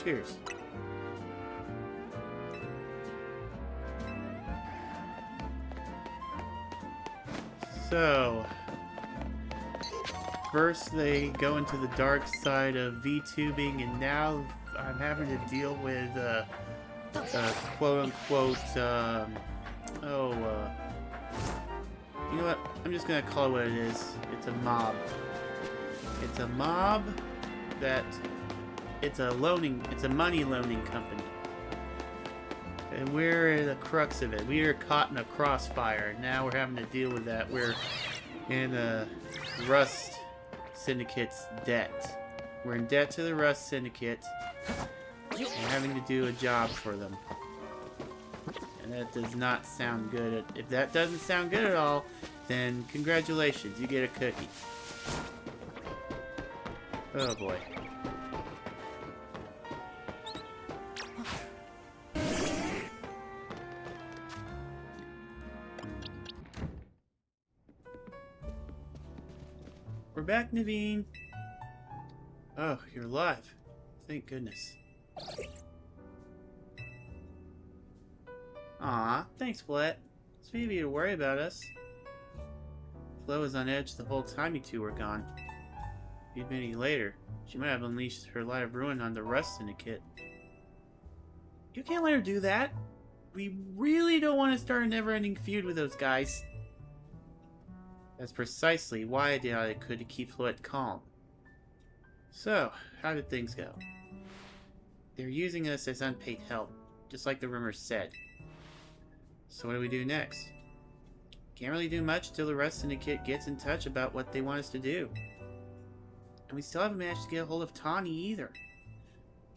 Cheers. So, first they go into the dark side of VTubing, and now I'm having to deal with, quote-unquote, you know what? I'm just gonna call it what it is. It's a mob. It's a mob that... It's a money loaning company. And we're the crux of it. We are caught in a crossfire. Now we're having to deal with that. We're in the Rust Syndicate's debt. We're in debt to the Rust Syndicate. And having to do a job for them. And that does not sound good. If that doesn't sound good at all, then congratulations, you get a cookie. Oh boy. We're back, Naveen. Oh, you're alive. Thank goodness. Aw, thanks, Flet. Sweet of you to worry about us. Flo was on edge the whole time you two were gone. If you'd been any later, she might have unleashed her light of ruin on the Rust Syndicate. You can't let her do that. We really don't want to start a never-ending feud with those guys. That's precisely why I did all I could to keep Floette calm. So, how did things go? They're using us as unpaid help, just like the rumors said. So what do we do next? Can't really do much until the Rust Syndicate gets in touch about what they want us to do. And we still haven't managed to get a hold of Tawny either.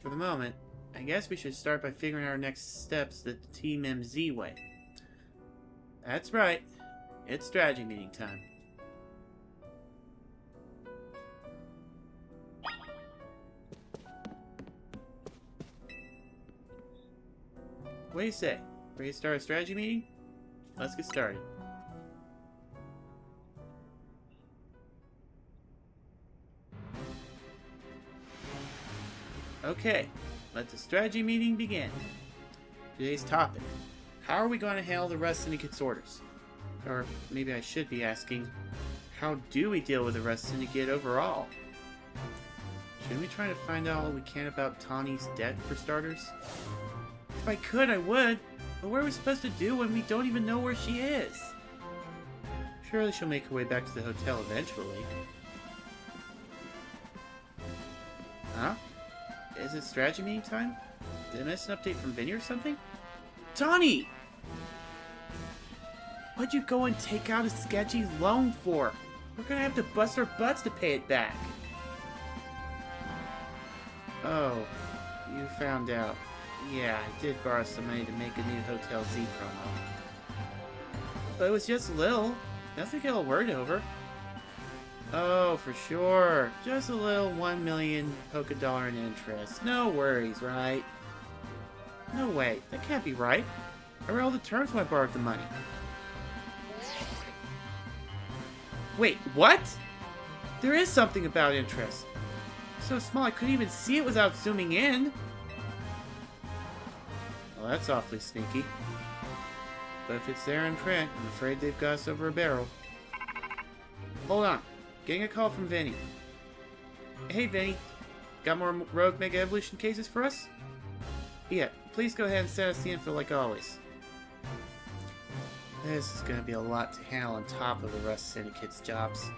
For the moment, I guess we should start by figuring out our next steps the Team MZ way. That's right. It's strategy meeting time. What do you say? Ready to start a strategy meeting? Let's get started. Okay, let the strategy meeting begin. Today's topic: how are we going to handle the Rust Syndicate's orders? Or maybe I should be asking, how do we deal with the Rust Syndicate overall? Shouldn't we try to find out all we can about Tawny's debt, for starters? If I could, I would, but what are we supposed to do when we don't even know where she is? Surely she'll make her way back to the hotel eventually. Huh? Is it strategy meeting time? Did I miss an update from Vinny or something? Tawny! What'd you go and take out a sketchy loan for? We're gonna have to bust our butts to pay it back. Oh, you found out. Yeah, I did borrow some money to make a new Hotel Z promo. But it was just a little. Nothing to get all worried over. Oh, for sure. Just a little 1 million polka dollar in interest. No worries, right? No way. That can't be right. I read all the terms when I borrowed the money. Wait, what? There is something about interest. So small I couldn't even see it without zooming in. Well, that's awfully sneaky. But if it's there in print, I'm afraid they've got us over a barrel. Hold on. Getting a call from Vinny. Hey, Vinny. Got more Rogue Mega Evolution cases for us? Yeah, please go ahead and send us the info like always. This is going to be a lot to handle on top of the Rust Syndicate's jobs.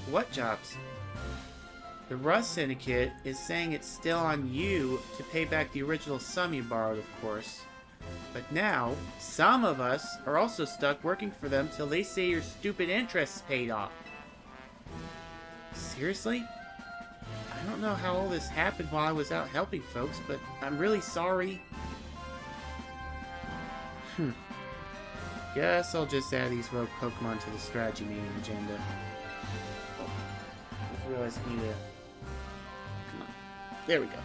What jobs? The Rust Syndicate is saying it's still on you to pay back the original sum you borrowed, of course. But now, some of us are also stuck working for them till they say your stupid interest's paid off. Seriously? I don't know how all this happened while I was out helping folks, but I'm really sorry. Guess I'll just add these rogue Pokemon to the strategy meeting agenda. Oh, I just realized I need to... Come on. There we go.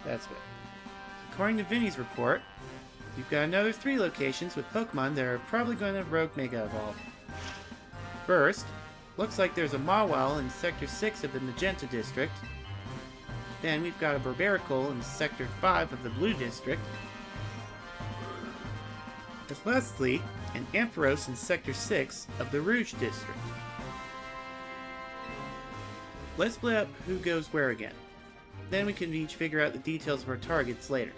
That's it. According to Vinny's report, you've got another 3 locations with Pokemon that are probably going to Rogue Mega Evolve. First, looks like there's a Mawile in Sector 6 of the Magenta District, Then we've got a Barbarical in Sector 5 of the Blue District. And lastly, an Ampharos in Sector 6 of the Rouge District. Let's split up who goes where again. Then we can each figure out the details of our targets later.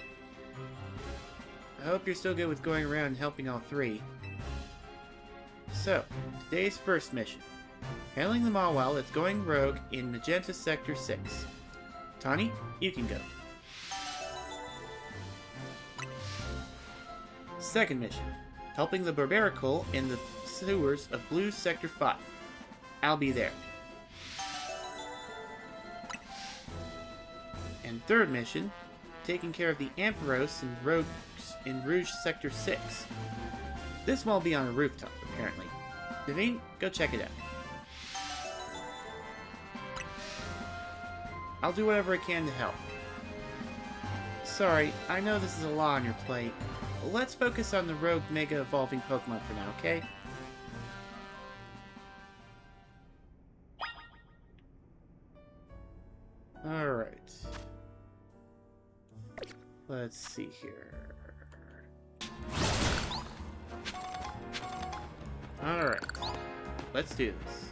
I hope you're still good with going around and helping all three. So, today's first mission. Handling the Mawile that's going rogue in Magenta Sector 6. Tani, you can go. Second mission. Helping the Barbarical in the sewers of Blue Sector 5. I'll be there. And third mission. Taking care of the Ampharos and rogues in Rouge Sector 6. This one will be on a rooftop, apparently. Devine, go check it out. I'll do whatever I can to help. Sorry, I know this is a lot on your plate. But let's focus on the rogue Mega Evolving Pokemon for now, okay? Alright. Let's see here. Alright. Let's do this.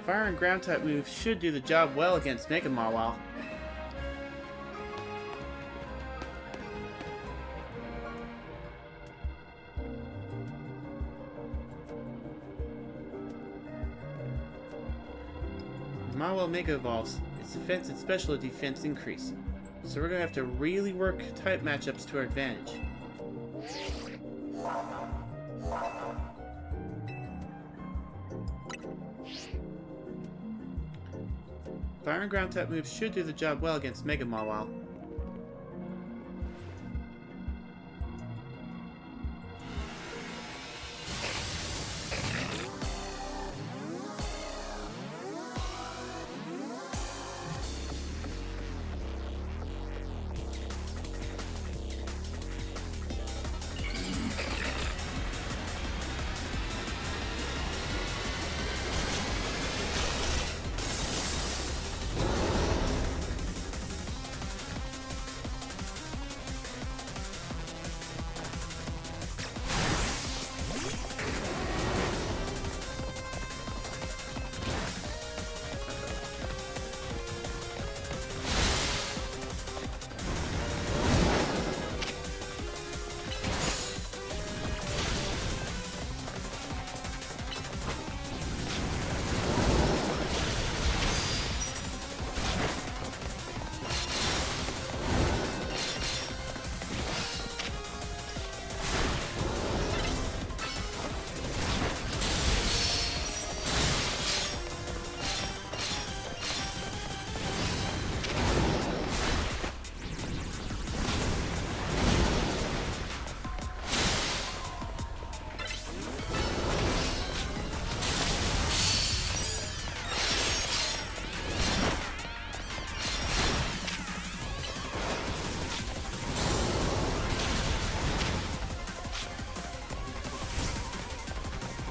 Fire and ground type moves should do the job well against Mega Mawile. Mawile Mega Evolves, its defense and special defense increase. So we're going to have to really work type matchups to our advantage. Fire and ground type moves should do the job well against Mega Mawile.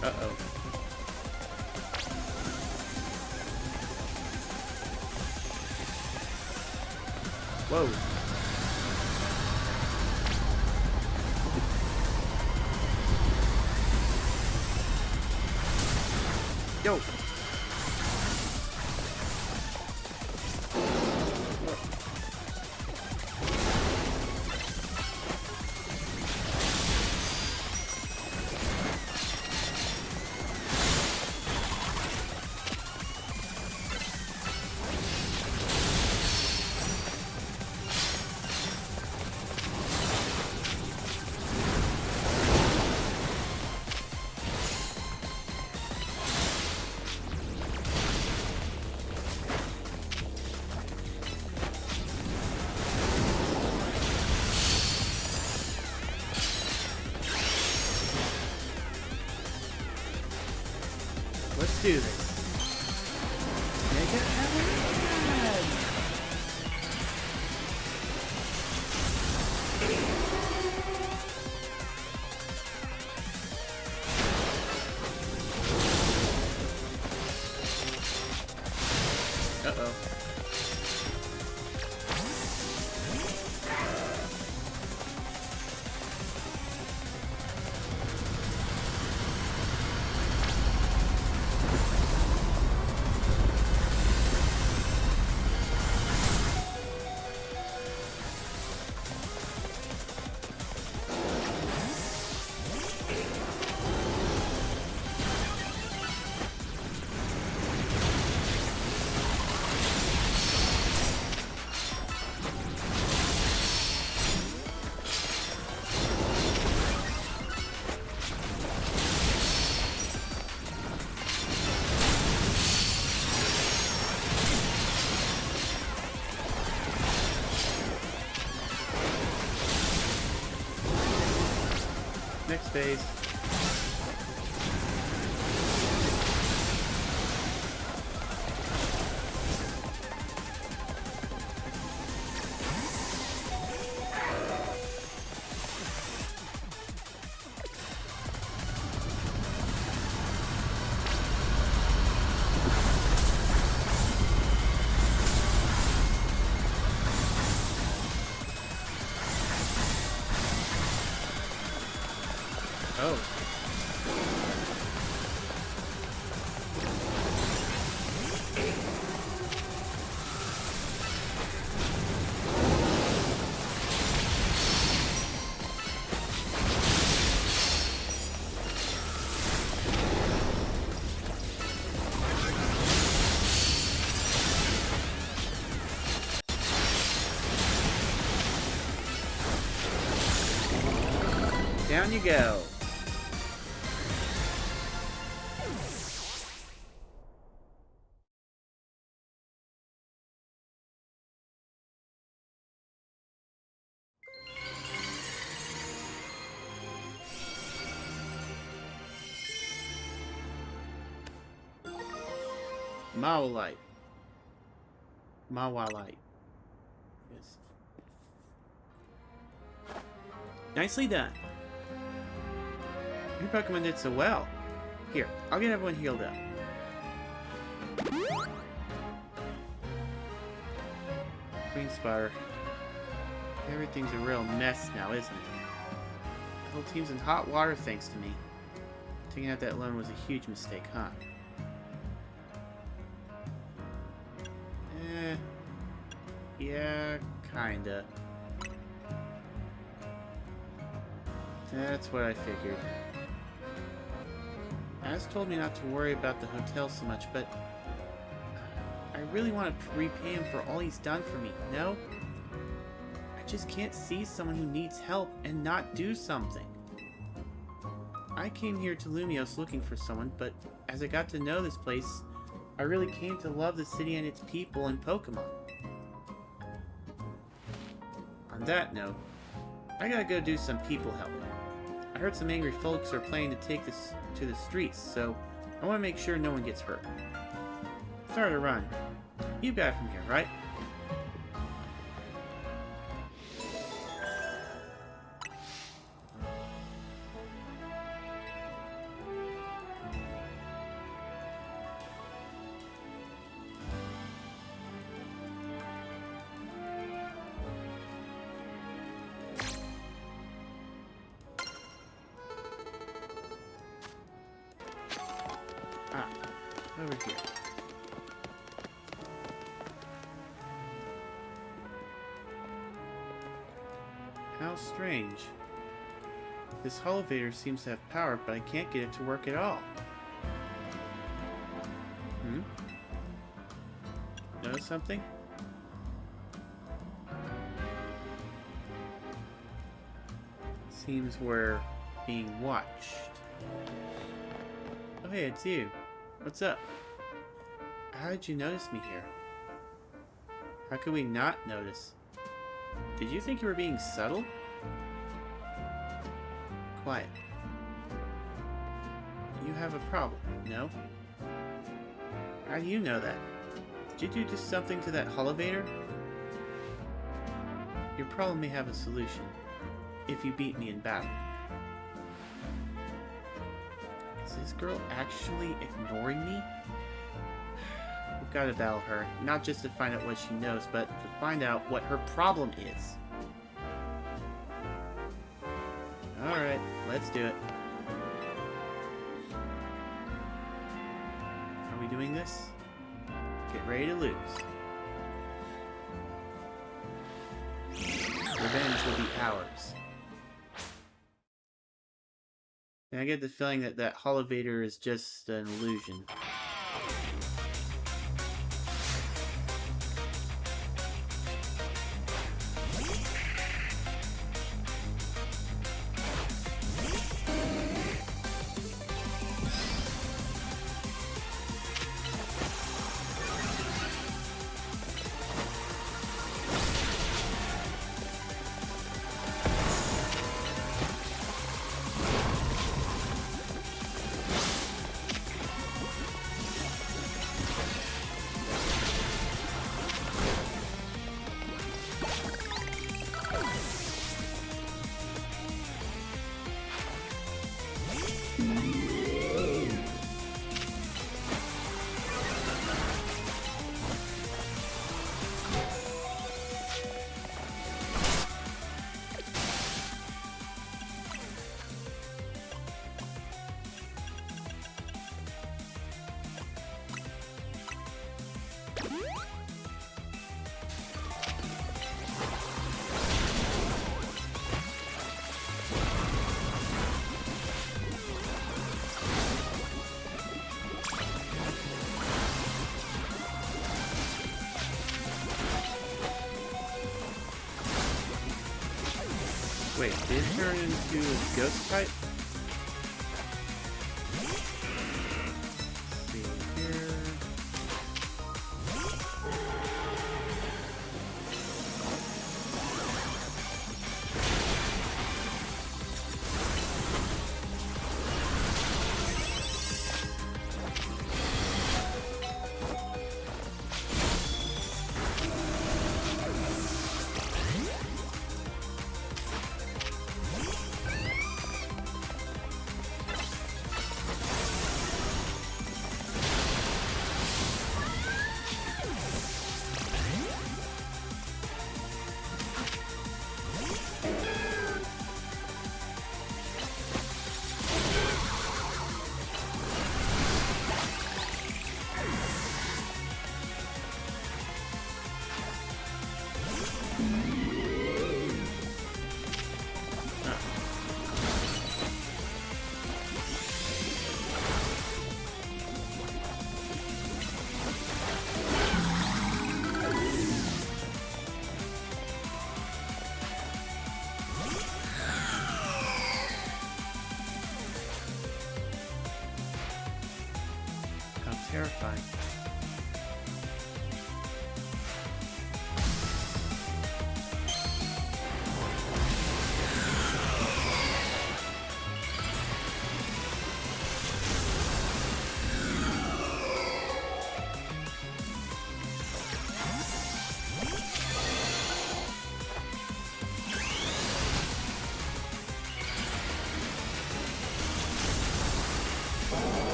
Uh-oh. Whoa. Yo. Let's do this. Make it happen! Uh-oh. Next phase. Oh. Down you go. Mawalite. Mawalite. Yes. Nicely done. Your Pokemon did so well. Here, I'll get everyone healed up. Queen Spire. Everything's a real mess now, isn't it? The whole team's in hot water thanks to me. Taking out that loan was a huge mistake, huh? Yeah, kinda. That's what I figured. Az told me not to worry about the hotel so much, but I really want to repay him for all he's done for me, you know? I just can't see someone who needs help and not do something. I came here to Lumios looking for someone, but as I got to know this place, I really came to love the city and its people and Pokemon. On that note, I gotta go do some people helping. I heard some angry folks are planning to take this to the streets, so I want to make sure no one gets hurt. Sorry to run. You got it from here, right? Over here. How strange. This elevator seems to have power, but I can't get it to work at all. Notice something? Seems we're being watched. Oh hey, it's you. What's up? How did you notice me here? How could we not notice? Did you think you were being subtle? Quiet. You have a problem, no? How do you know that? Did you do just something to that elevator? Your problem may have a solution, if you beat me in battle. Is this girl actually ignoring me? I've got to battle her, not just to find out what she knows, but to find out what her problem is. Alright, let's do it. Are we doing this? Get ready to lose. Revenge will be ours. And I get the feeling that that Holovator is just an illusion. Wait, did it turn into a ghost type? Let's see here. Terrifying.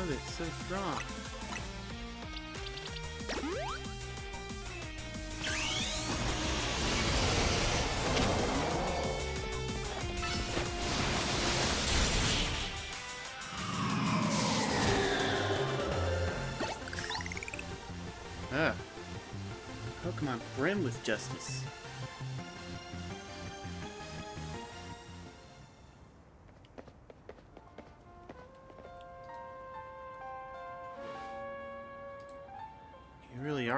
Oh, it's so strong. Ah. Pokemon brim with justice.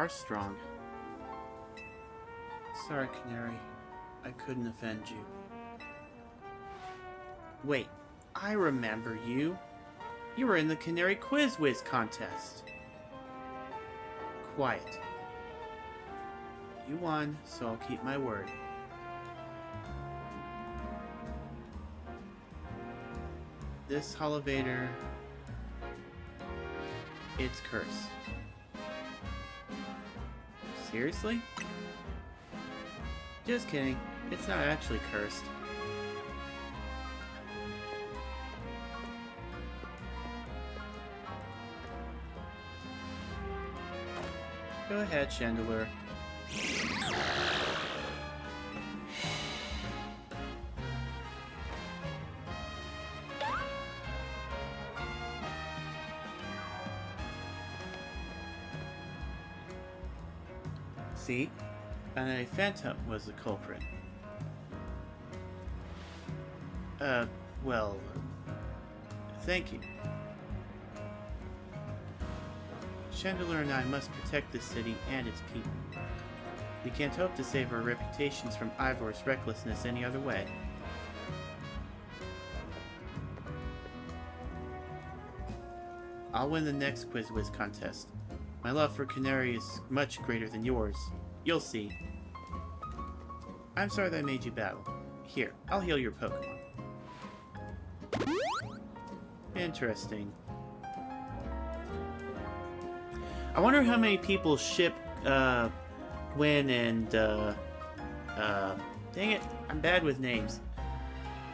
are strong. Sorry, Canary. I couldn't offend you. Wait, I remember you. You were in the Canary Quiz Whiz contest. Quiet. You won, so I'll keep my word. This Holovator... it's cursed. Seriously? Just kidding. It's not actually cursed. Go ahead, Chandelier. See? And a phantom was the culprit. Well... thank you. Chandelier and I must protect this city and its people. We can't hope to save our reputations from Ivor's recklessness any other way. I'll win the next Quiz Whiz contest. My love for Canary is much greater than yours. You'll see. I'm sorry that I made you battle. Here, I'll heal your Pokemon. Interesting. I wonder how many people ship Gwen and dang it, I'm bad with names.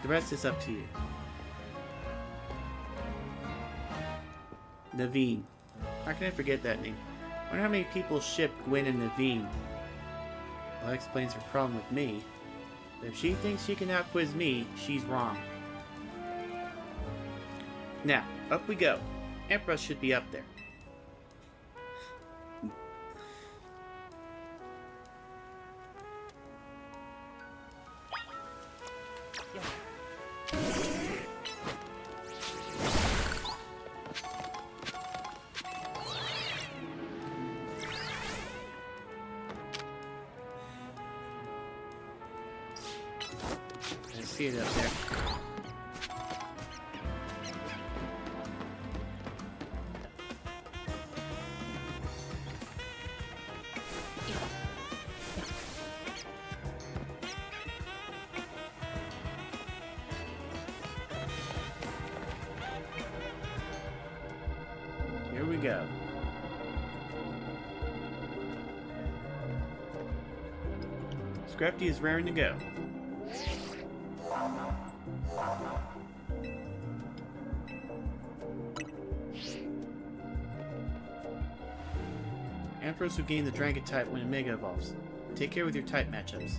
The rest is up to you. Naveen. How can I forget that name? I wonder how many people ship Gwen and Naveen. Well, that explains her problem with me. But if she thinks she can outquiz me, she's wrong. Now, up we go. Empress should be up there. I see it up there. Here we go. Scrafty is raring to go. Ampharos will gain the Dragon type when it Mega Evolves. Take care with your type matchups.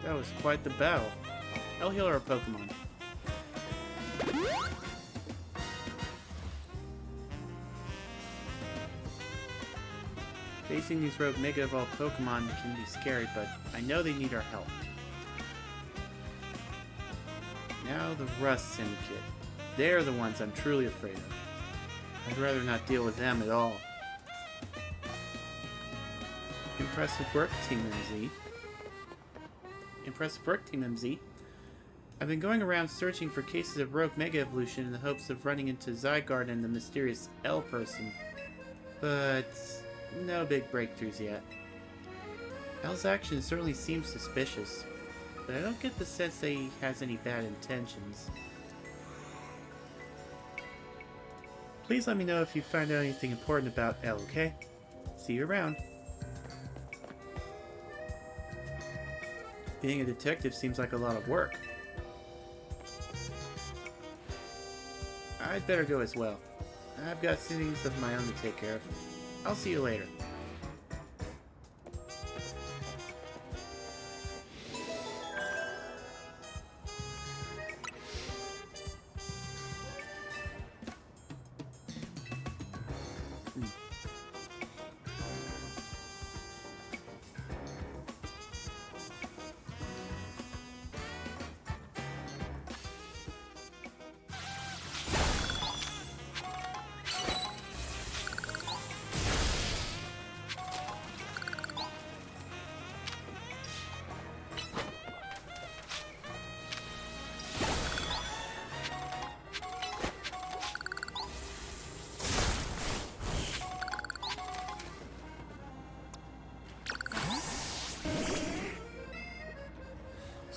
That was quite the battle. I'll heal our Pokemon. Facing these rogue Mega Evolved Pokemon can be scary, but I know they need our help. Now the Rust Syndicate. They're the ones I'm truly afraid of. I'd rather not deal with them at all. Impressive work, Team MZ. Impressive work, Team MZ. I've been going around searching for cases of rogue Mega Evolution in the hopes of running into Zygarde and the mysterious L person. But no big breakthroughs yet. L's action certainly seems suspicious, but I don't get the sense that he has any bad intentions. Please let me know if you find out anything important about L, okay? See you around. Being a detective seems like a lot of work. I'd better go as well. I've got things of my own to take care of. I'll see you later.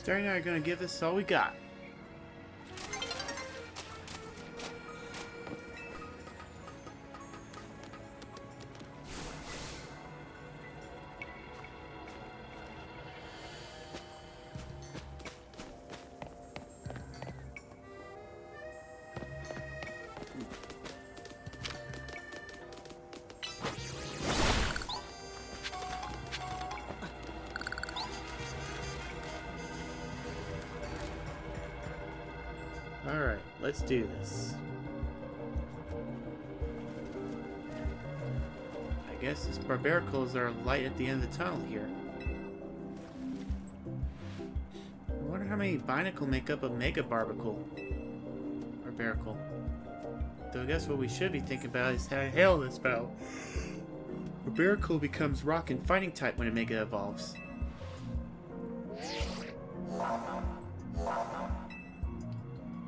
Starry and I are gonna give this all we got. Alright, let's do this. I guess this Barbaracle is our light at the end of the tunnel here. I wonder how many Binacle make up a Mega Barbaracle. Barbaracle. Though I guess what we should be thinking about is how to handle this battle. Barbaracle becomes rock and fighting type when it Mega evolves.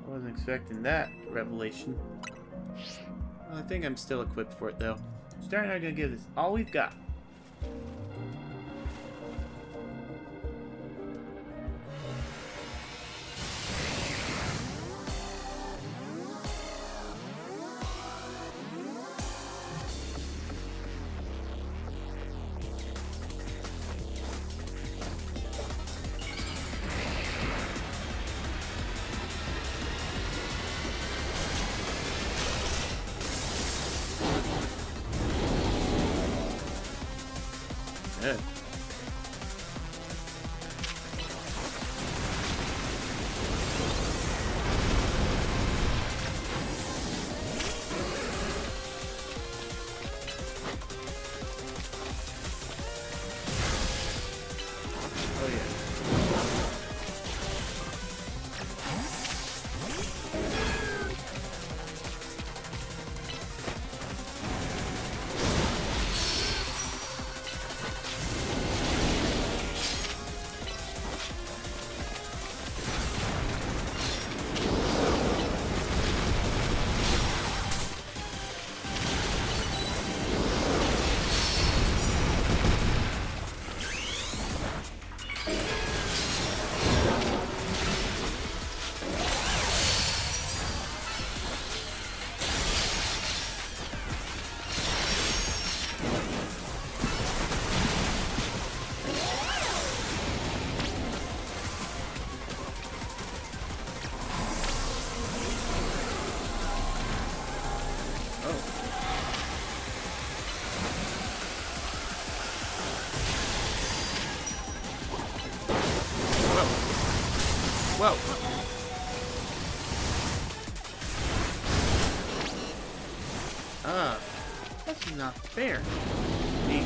Wasn't expecting that revelation. Well, I think I'm still equipped for it though. Starry and I are gonna give this all we've got. Good. Oh yeah. Whoa! That's not fair. Me.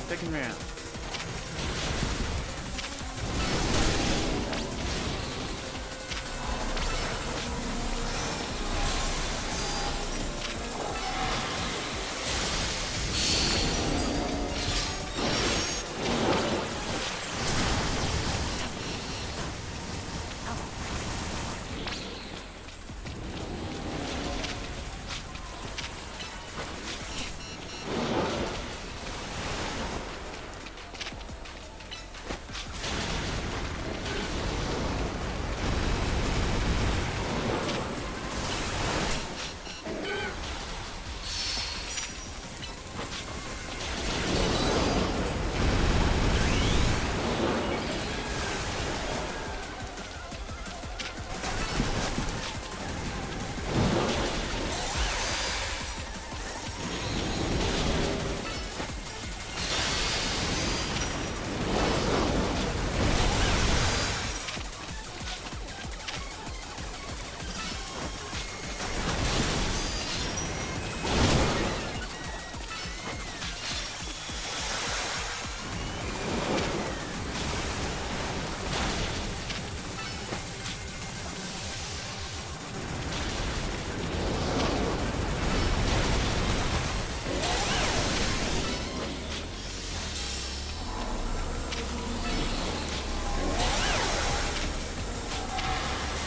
Second round.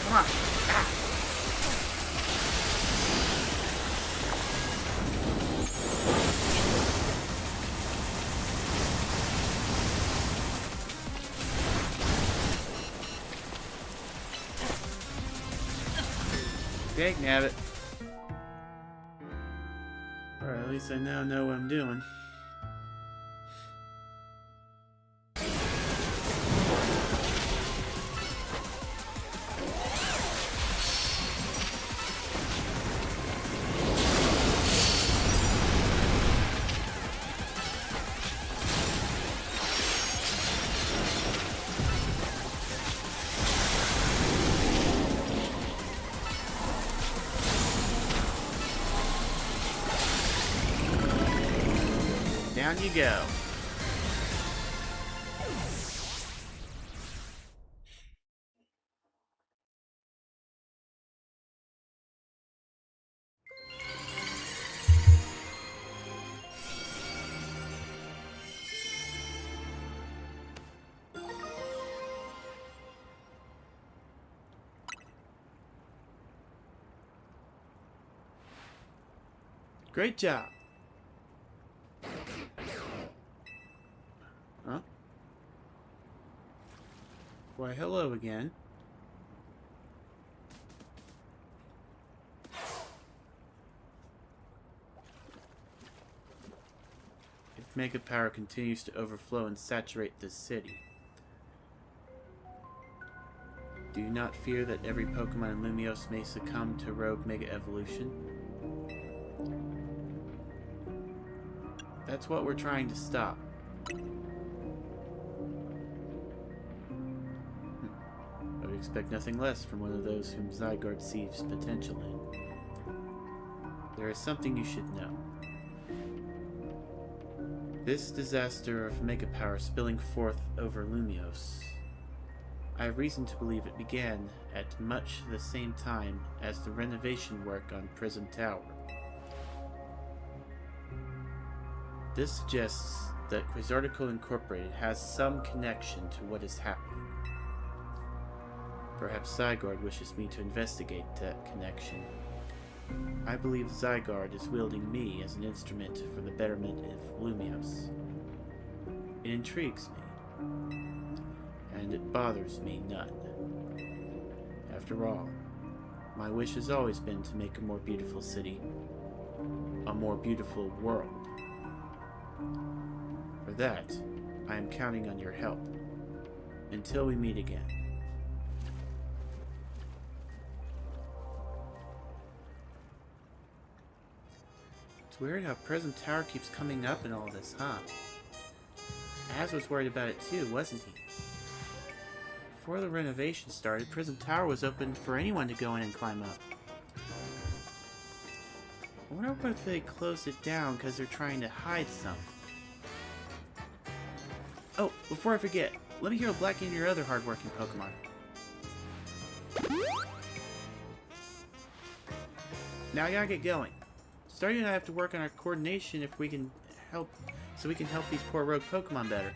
Come on. Okay, nabbit. Or at least I now know what I'm doing. Down you go. Great job. Huh? Why, hello again. If Mega Power continues to overflow and saturate this city, do you not fear that every Pokemon in Lumiose may succumb to rogue Mega Evolution? That's what we're trying to stop. I would expect nothing less from one of those whom Zygarde sees potential in. There is something you should know. This disaster of megapower spilling forth over Lumios. I have reason to believe it began at much the same time as the renovation work on Prism Tower. This suggests that Quasarticle Incorporated has some connection to what is happening. Perhaps Zygarde wishes me to investigate that connection. I believe Zygarde is wielding me as an instrument for the betterment of Lumios. It intrigues me, and it bothers me none. After all, my wish has always been to make a more beautiful city, a more beautiful world. For that, I am counting on your help. Until we meet again. It's weird how Prism Tower keeps coming up in all this, huh? Az was worried about it too, wasn't he? Before the renovation started, Prism Tower was open for anyone to go in and climb up. I wonder if they closed it down because they're trying to hide something. Oh, before I forget, let me heal Blackie and your other hardworking Pokemon. Now I gotta get going. Starry and I have to work on our coordination if we can help, so we can help these poor rogue Pokemon better.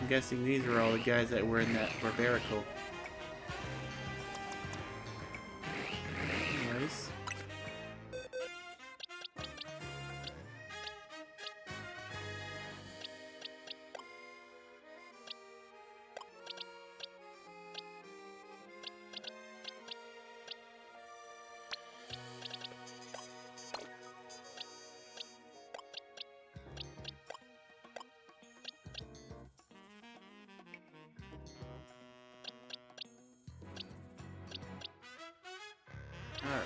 I'm guessing these are all the guys that were in that Barbarical. Anyways. Alright.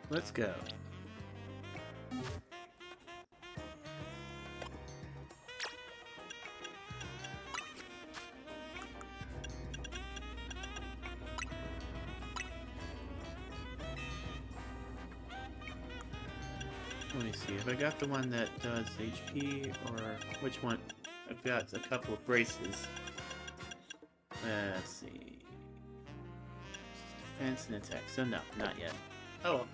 Let's go. Let me see, have I got the one that does HP, or which one? I've got a couple of braces. Let's see. Defense and attack, so no, not yet. Oh well.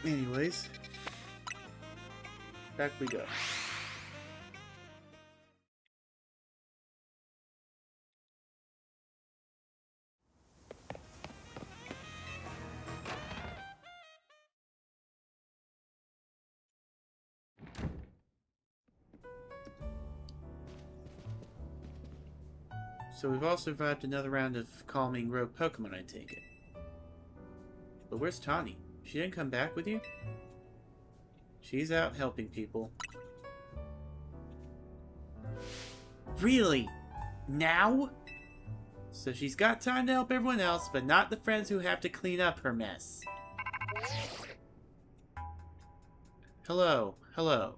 Anyways, back we go. So we've all survived another round of calming rogue Pokemon, I take it. But where's Tawny? She didn't come back with you? She's out helping people. Really? Now? So she's got time to help everyone else, but not the friends who have to clean up her mess. Hello, hello.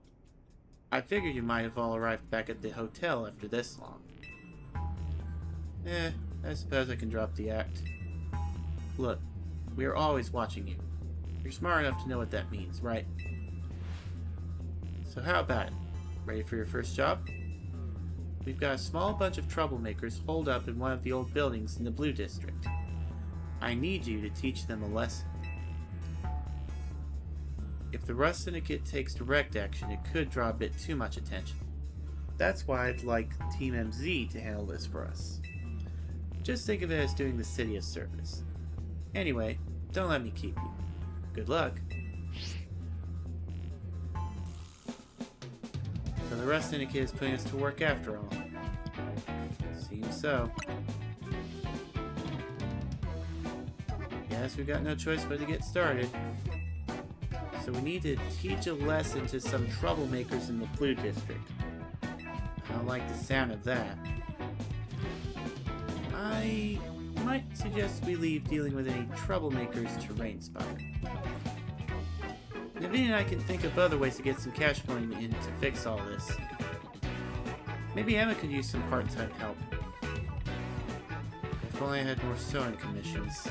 I figured you might have all arrived back at the hotel after this long. I suppose I can drop the act. Look, we are always watching you. You're smart enough to know what that means, right? So how about it? Ready for your first job? We've got a small bunch of troublemakers holed up in one of the old buildings in the Blue District. I need you to teach them a lesson. If the Rust Syndicate takes direct action, it could draw a bit too much attention. That's why I'd like Team MZ to handle this for us. Just think of it as doing the city a service. Anyway, don't let me keep you. Good luck. So the Rust Syndicate is putting us to work after all. Seems so. Yeah, Guess we've got no choice but to get started. So we need to teach a lesson to some troublemakers in the Blue District. I don't like the sound of that. I might suggest we leave dealing with any troublemakers to Rainspire. Naveen and I can think of other ways to get some cash flowing in to fix all this. Maybe Emma could use some part-time help. If only I had more sewing commissions.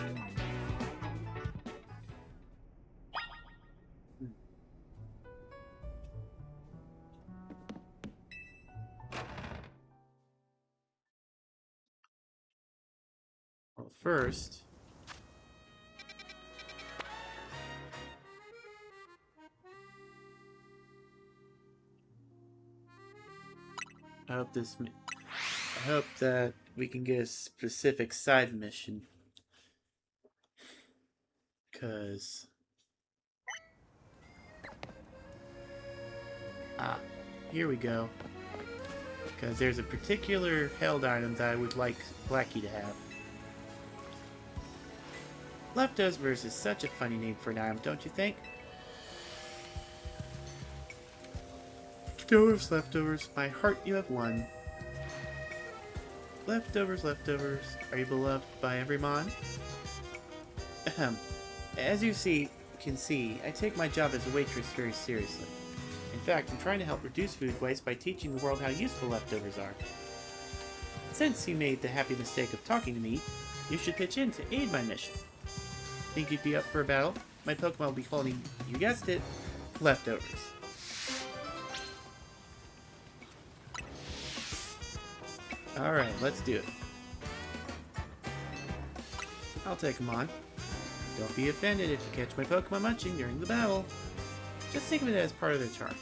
Well, first... I hope that we can get a specific side mission. Cause... here we go. Because there's a particular held item that I would like Blackie to have. Leftovers is such a funny name for an item, don't you think? Leftovers, my heart you have won. Leftovers, are you beloved by every mon? Ahem. As you can see, I take my job as a waitress very seriously. In fact, I'm trying to help reduce food waste by teaching the world how useful leftovers are. Since you made the happy mistake of talking to me, you should pitch in to aid my mission. Think you'd be up for a battle? My Pokemon will be holding, you guessed it, leftovers. Alright, let's do it. I'll take them on. Don't be offended if you catch my Pokemon munching during the battle. Just think of it as part of their charm.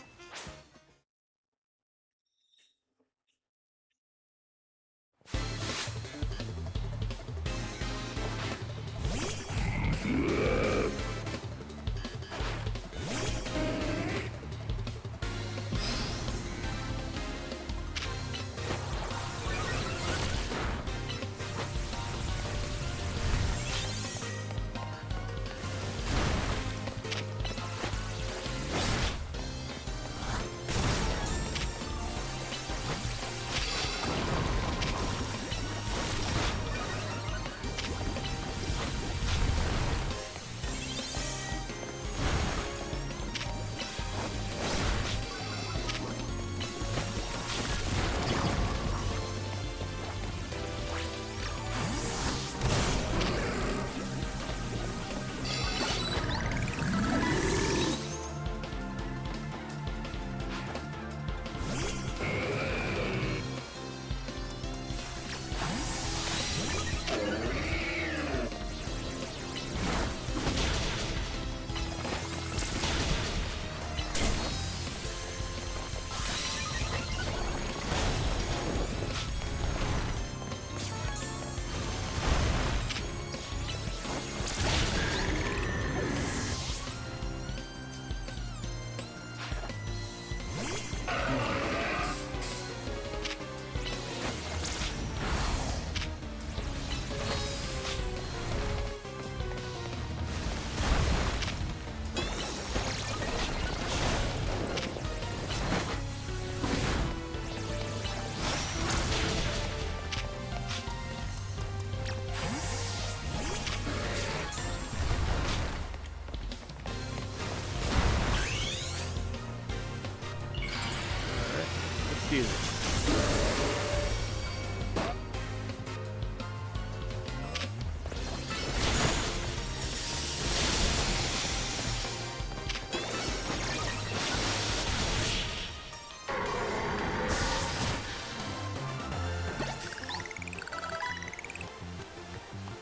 Do this.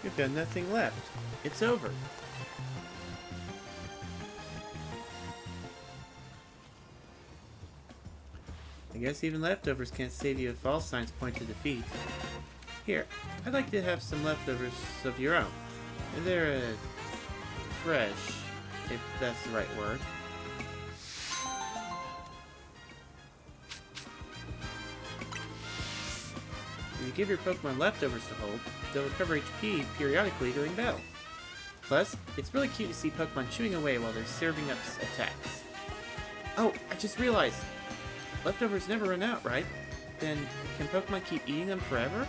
You've got nothing left. It's over. I guess even leftovers can't save you if all signs point to defeat. Here, I'd like to have some leftovers of your own. They're fresh, if that's the right word. If you give your Pokemon leftovers to hold, they'll recover HP periodically during battle. Plus, it's really cute to see Pokemon chewing away while they're serving up attacks. Oh, I just realized! Leftovers never run out, right? Then, can Pokemon keep eating them forever?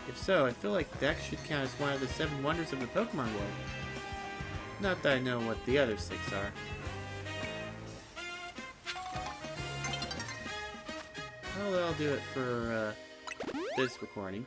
If so, I feel like that should count as one of the 7 wonders of the Pokemon world. Not that I know what the other 6 are. Well, that'll do it for this recording.